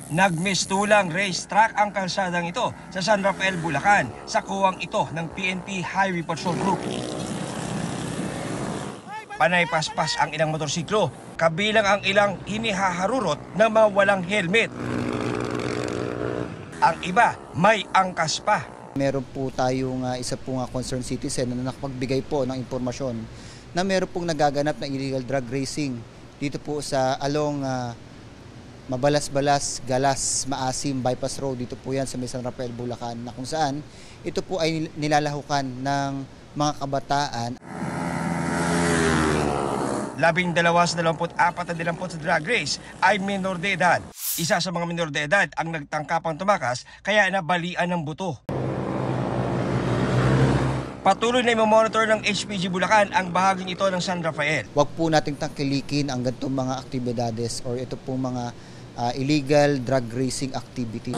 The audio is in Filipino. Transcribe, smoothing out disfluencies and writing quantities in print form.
Nagmistulang racetrack ang kalsadang ito sa San Rafael, Bulacan sa kuwang ito ng PNP Highway Patrol Group. Panay paspas ang ilang motorsiklo, kabilang ang ilang hinihaharurot na mga walang helmet. Ang iba may angkas pa. Meron po tayong isa pong concerned citizen na nakapagbigay po ng impormasyon na meron pong nagaganap na illegal drug racing dito po sa along Mabalas-Balas, Galas, Maasim, Bypass Road. Dito po yan sa San Rafael, Bulacan, na kung saan ito po ay nilalahukan ng mga kabataan. 12 sa 24 na nilampot sa drag race ay minor de edad. Isa sa mga minor de edad ang nagtangkapang tumakas kaya nabalian ng buto. Patuloy na i-monitor ng HPG Bulacan ang bahaging ito ng San Rafael. Huwag po nating tangkilikin ang ganitong mga aktibidades or ito po mga illegal drug racing activity.